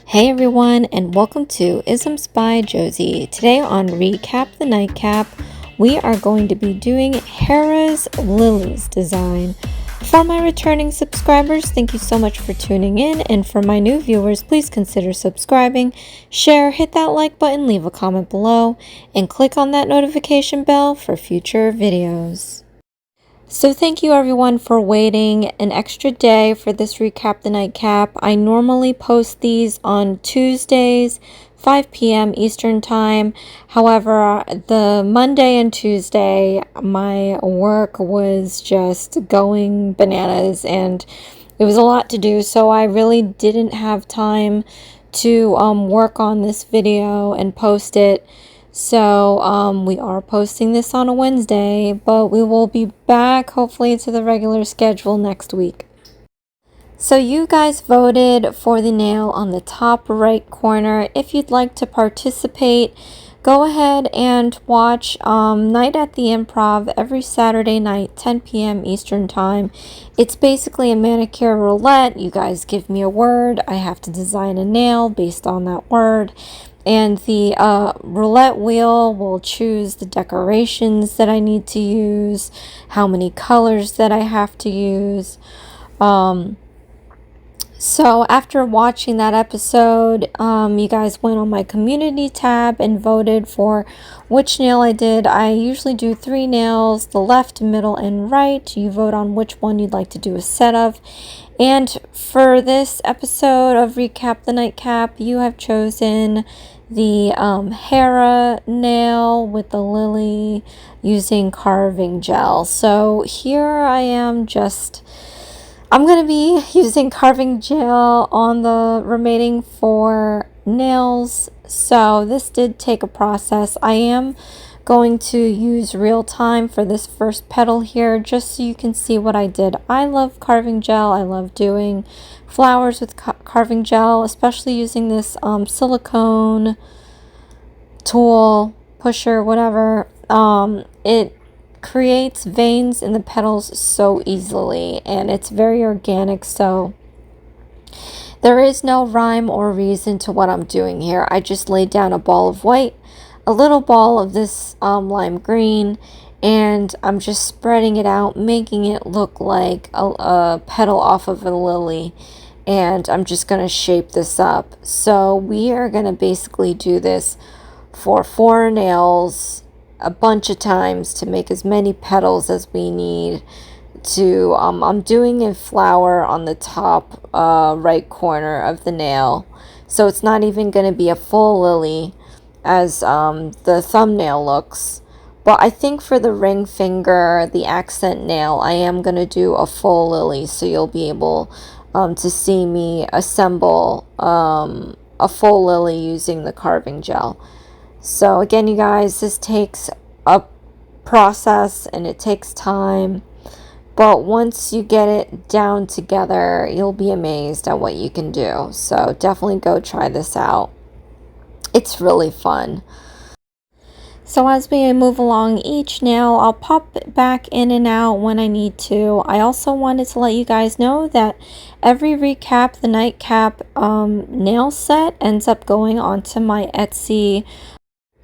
Hey everyone, and welcome to Isms by Josie. Today on Recap the Nightcap, we are going to be doing Hera's Lilies design. For my returning subscribers, thank you so much for tuning in, and for my new viewers, please consider subscribing, share, hit that like button, leave a comment below, and click on that notification bell for future videos. So thank you everyone for waiting an extra day for this Recap the Nightcap. I normally post these on Tuesdays, 5 p.m. Eastern Time. However, the Monday and Tuesday, my work was just going bananas and it was a lot to do. So I really didn't have time to work on this video and post it. So we are posting this on a Wednesday, but we will be back hopefully to the regular schedule next week. So you guys voted for the nail on the top right corner. If you'd like to participate, go ahead and watch Night at the Improv every Saturday night, 10 p.m. Eastern Time. It's basically a manicure roulette. You guys give me a word. I have to design a nail based on that word. And the roulette wheel will choose the decorations that I need to use, how many colors that I have to use. So after watching that episode, you guys went on my community tab and voted for which nail I did. I usually do 3 nails, the left, middle, and right. You vote on which one you'd like to do a set of. And for this episode of Recap the Nightcap, you have chosen the Hera nail with the lily using carving gel. So here I am I'm going to be using carving gel on the remaining 4 nails. So this did take a process. I am going to use real time for this first petal here just so you can see what I did. I love carving gel. I love doing flowers with carving gel, especially using this silicone tool, pusher, whatever. It creates veins in the petals so easily, and it's very organic, so there is no rhyme or reason to what I'm doing here. I just laid down a ball of white, a little ball of this lime green, and I'm just spreading it out, making it look like a petal off of a lily. And I'm just going to shape this up. So we are going to basically do this for 4 nails a bunch of times to make as many petals as we need to. I'm doing a flower on the top right corner of the nail, so it's not even going to be a full lily as the thumbnail looks. But I think for the ring finger, the accent nail, I am going to do a full lily, so you'll be able to see me assemble a full lily using the carving gel. So again, you guys, this takes a process and it takes time, but once you get it down together, you'll be amazed at what you can do. So definitely go try this out. It's really fun. So as we move along each nail, I'll pop it back in and out when I need to. I also wanted to let you guys know that every Recap the Nightcap nail set ends up going onto my Etsy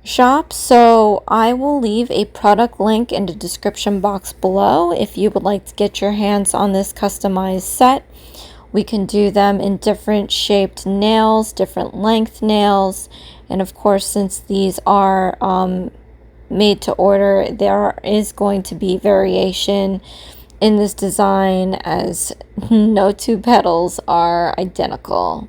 shop, so I will leave a product link in the description box below if you would like to get your hands on this customized set. We can do them in different shaped nails, different length nails, and of course, since these are made to order, there is going to be variation in this design as no 2 petals are identical.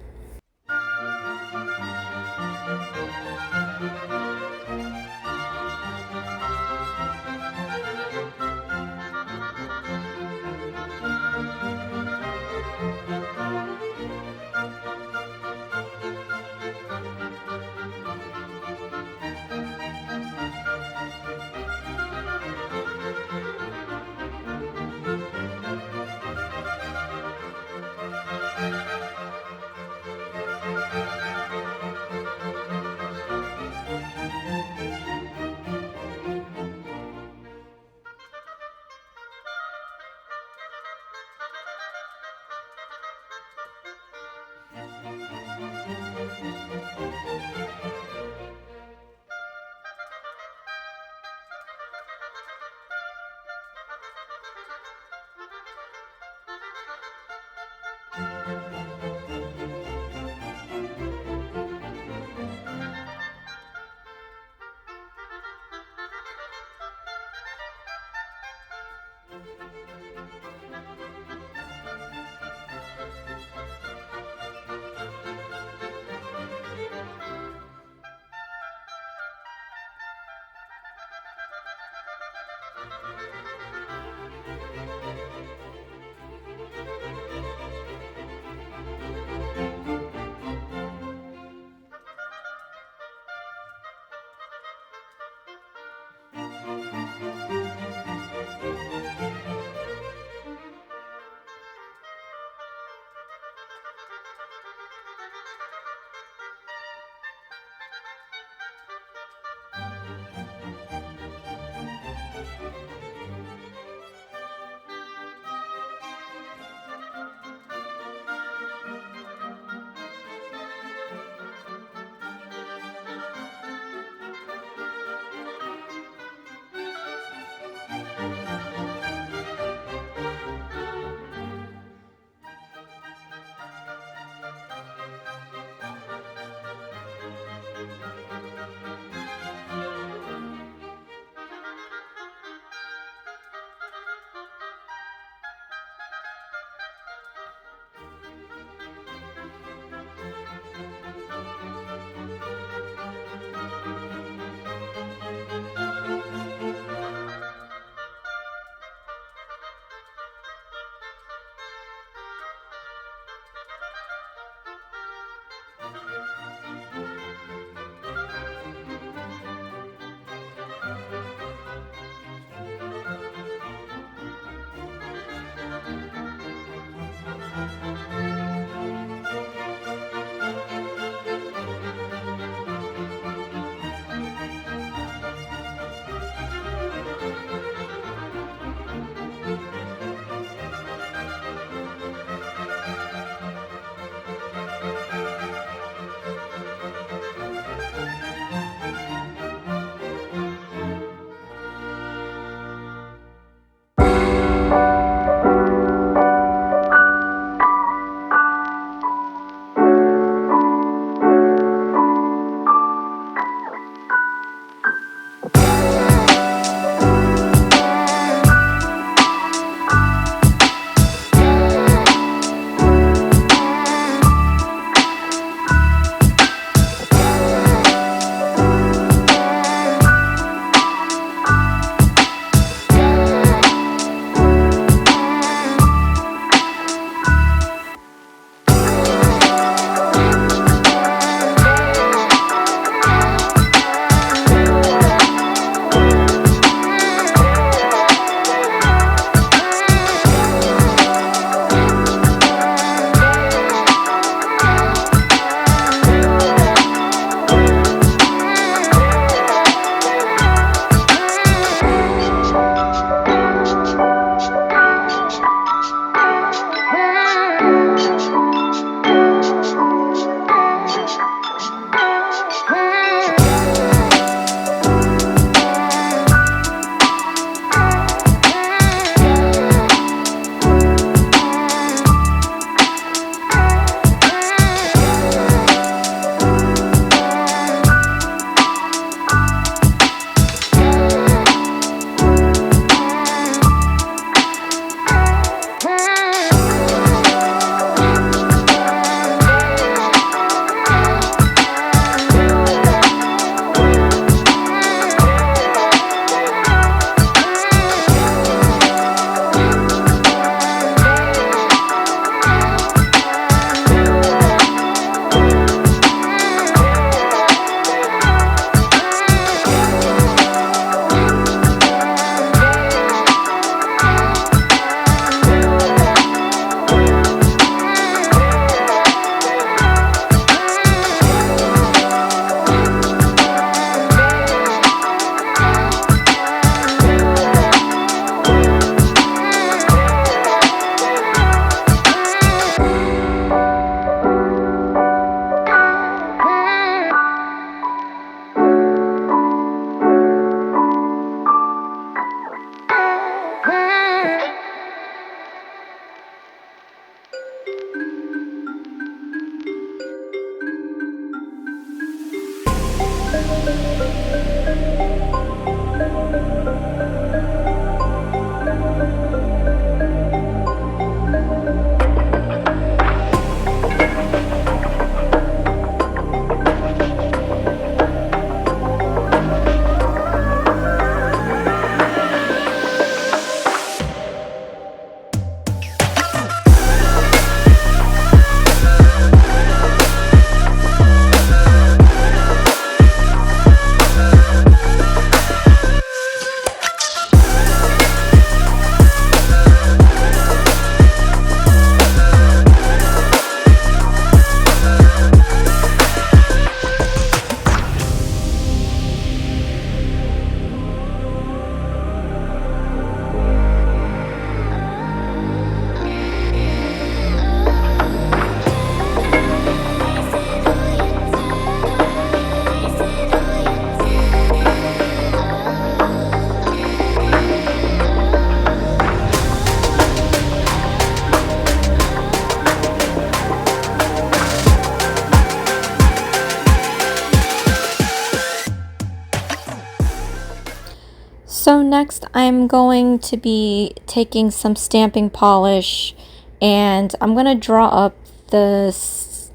next I'm going to be taking some stamping polish and I'm going to draw up this,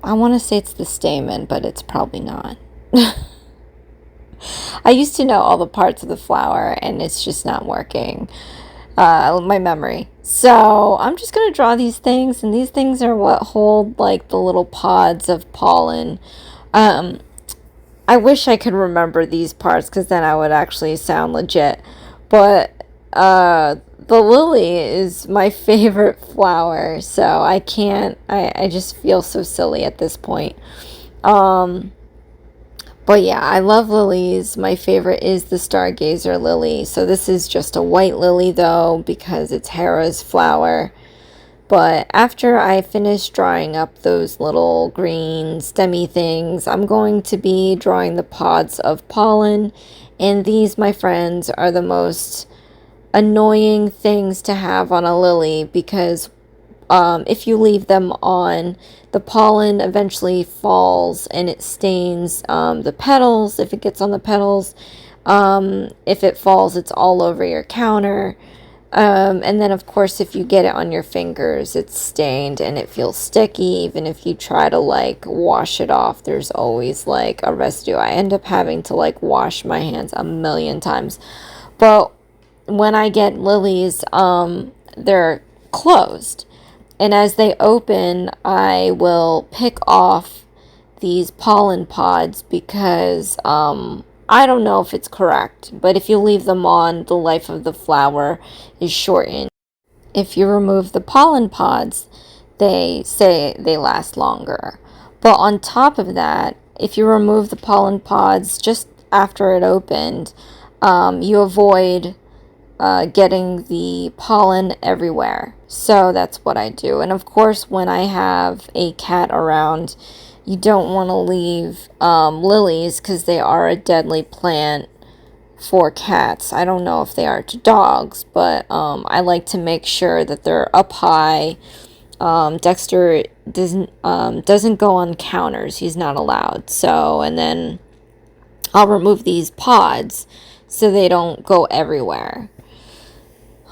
I want to say it's the stamen, but it's probably not. I used to know all the parts of the flower and it's just not working, my memory. So I'm just going to draw these things, and these things are what hold like the little pods of pollen. I wish I could remember these parts because then I would actually sound legit. But the lily is my favorite flower, so I can't, I just feel so silly at this point. But yeah, I love lilies. My favorite is the stargazer lily. So this is just a white lily though, because it's Hera's flower. But after I finish drawing up those little green stemmy things, I'm going to be drawing the pods of pollen. And these, my friends, are the most annoying things to have on a lily, because if you leave them on, the pollen eventually falls and it stains the petals. If it gets on the petals, if it falls, it's all over your counter. And then, of course, if you get it on your fingers, it's stained and it feels sticky. Even if you try to, like, wash it off, there's always, like, a residue. I end up having to, like, wash my hands a million times. But when I get lilies, they're closed. And as they open, I will pick off these pollen pods because I don't know if it's correct, but if you leave them on, the life of the flower is shortened. If you remove the pollen pods, they say they last longer. But on top of that, if you remove the pollen pods just after it opened, you avoid getting the pollen everywhere. So that's what I do. And of course, when I have a cat around, you don't want to leave lilies because they are a deadly plant for cats. I don't know if they are to dogs, but I like to make sure that they're up high. Dexter doesn't go on counters. He's not allowed. So, and then I'll remove these pods so they don't go everywhere.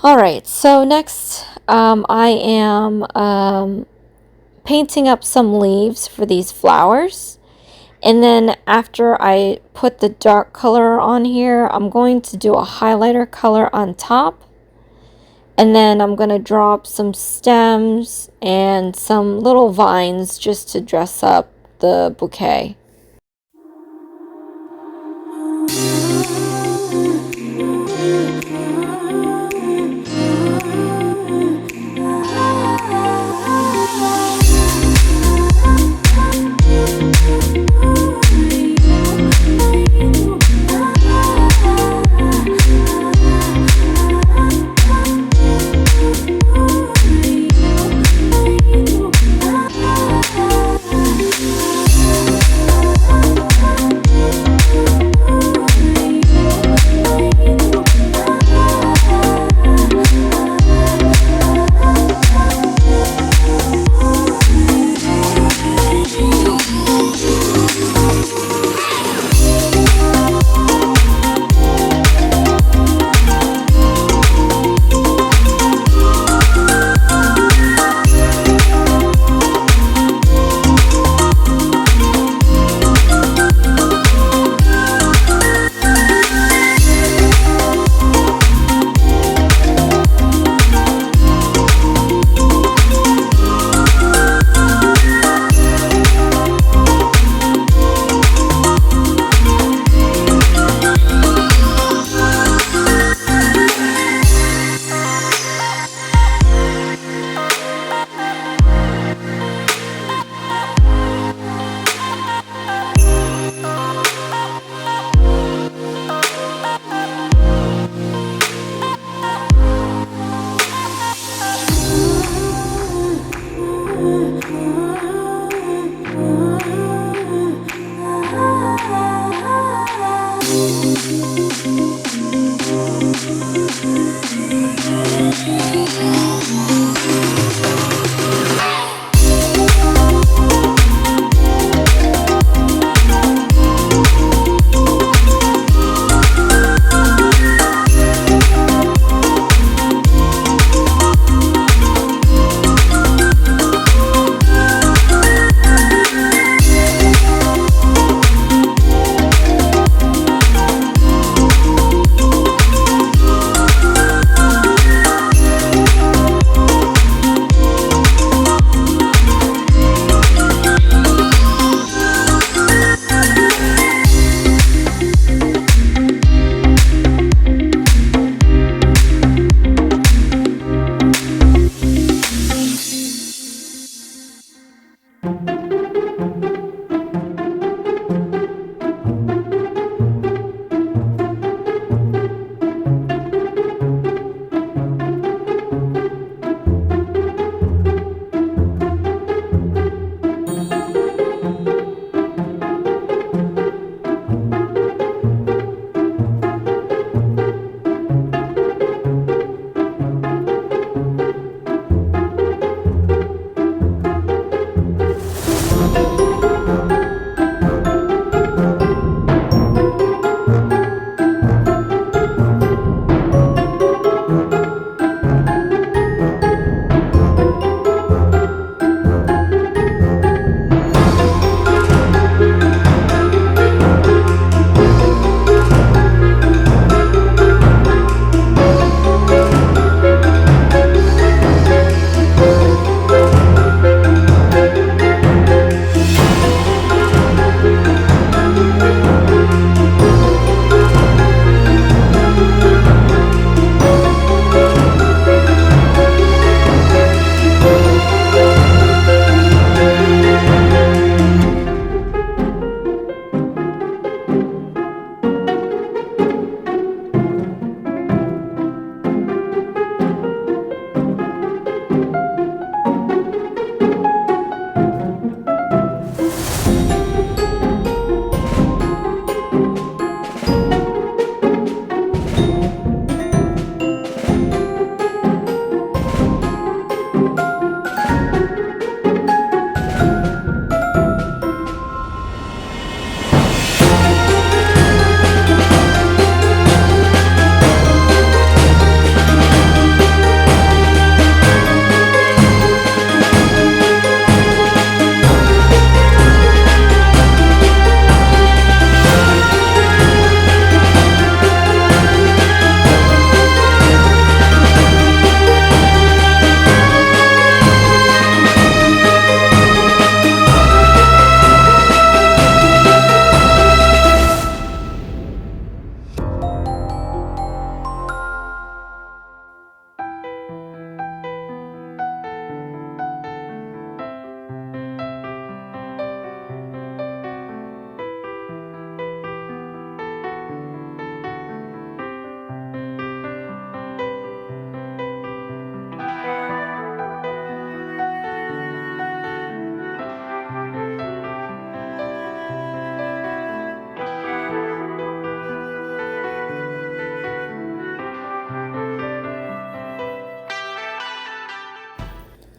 Alright, so next I am painting up some leaves for these flowers. And then after I put the dark color on here, I'm going to do a highlighter color on top. And then I'm going to draw up some stems and some little vines just to dress up the bouquet.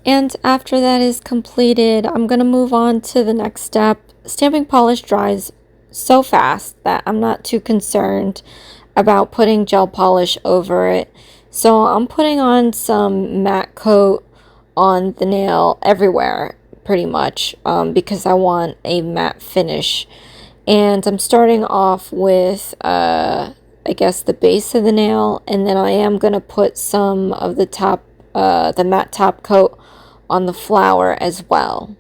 And after that is completed, I'm going to move on to the next step. Stamping polish dries so fast that I'm not too concerned about putting gel polish over it. So I'm putting on some matte coat on the nail everywhere pretty much because I want a matte finish. And I'm starting off with I guess the base of the nail, and then I am going to put some of the top the matte top coat on the flower as well.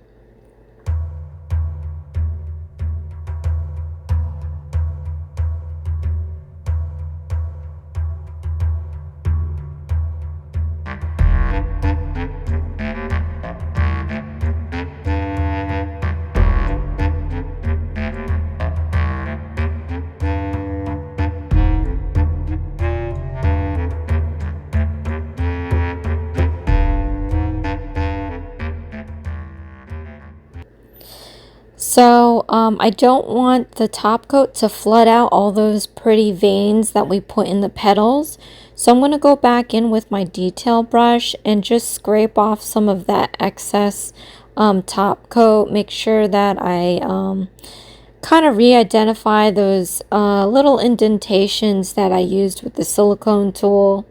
So I don't want the top coat to flood out all those pretty veins that we put in the petals. So I'm going to go back in with my detail brush and just scrape off some of that excess top coat. Make sure that I kind of re-identify those little indentations that I used with the silicone tool.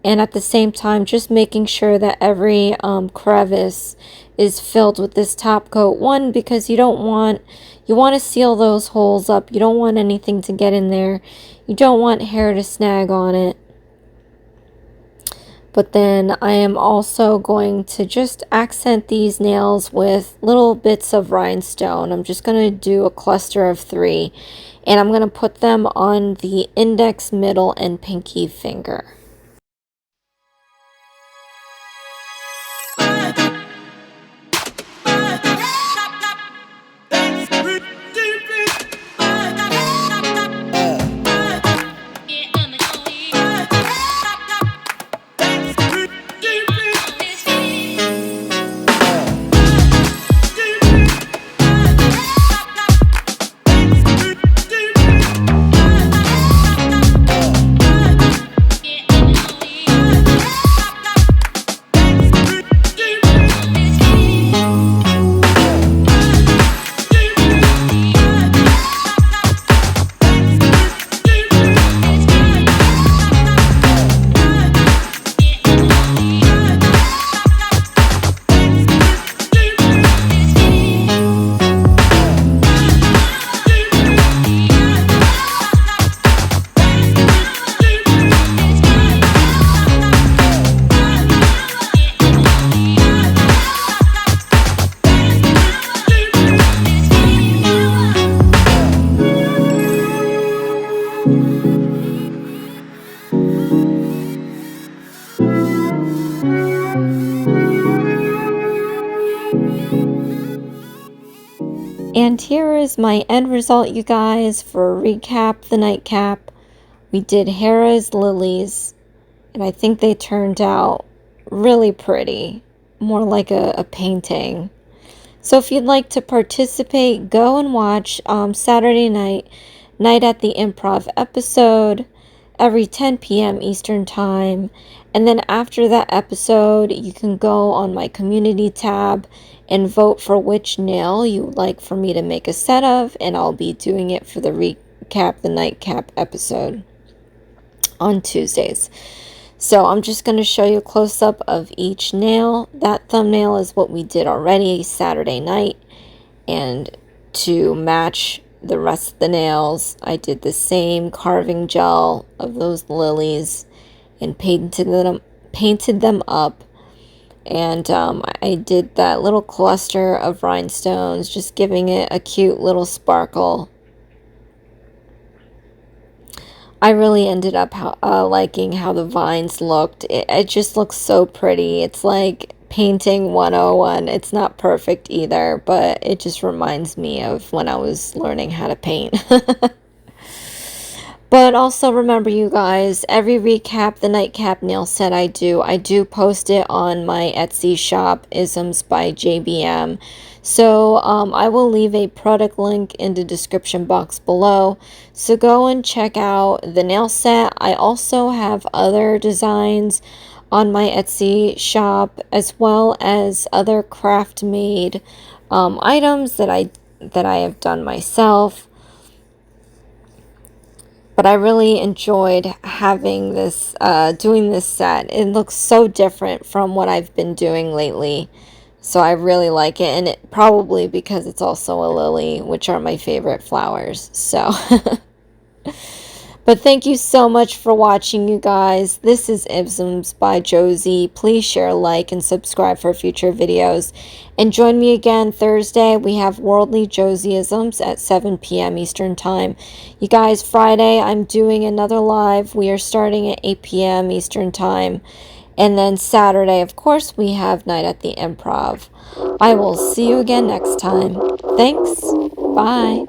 And at the same time, just making sure that every crevice is filled with this top coat. One, because you want to seal those holes up. You don't want anything to get in there. You don't want hair to snag on it. But then I am also going to just accent these nails with little bits of rhinestone. I'm just going to do a cluster of 3. And I'm going to put them on the index, middle, and pinky finger. And here is my end result, you guys, for a recap, the nightcap. We did Hera's lilies, and I think they turned out really pretty, more like a painting. So if you'd like to participate, go and watch Saturday night at the Improv episode every 10 p.m. Eastern Time. And then after that episode, you can go on my community tab and vote for which nail you would like for me to make a set of. And I'll be doing it for the recap, the nightcap episode on Tuesdays. So I'm just going to show you a close-up of each nail. That thumbnail is what we did already Saturday night. And to match the rest of the nails, I did the same carving gel of those lilies and painted them up. And I did that little cluster of rhinestones, just giving it a cute little sparkle. I really ended up liking how the vines looked. It just looks so pretty. It's like painting 101. It's not perfect either, but it just reminds me of when I was learning how to paint. But also remember, you guys, every recap, the nightcap nail set I do post it on my Etsy shop, IsmsbyJBM. So I will leave a product link in the description box below. So go and check out the nail set. I also have other designs on my Etsy shop, as well as other craft made items that I have done myself. But I really enjoyed having this, doing this set. It looks so different from what I've been doing lately. So I really like it. And it probably because it's also a lily, which are my favorite flowers. So, but thank you so much for watching, you guys. This is Isms by Josie. Please share, like, and subscribe for future videos. And join me again Thursday. We have Worldly Josieisms at 7 p.m. Eastern Time. You guys, Friday, I'm doing another live. We are starting at 8 p.m. Eastern Time. And then Saturday, of course, we have Night at the Improv. I will see you again next time. Thanks. Bye.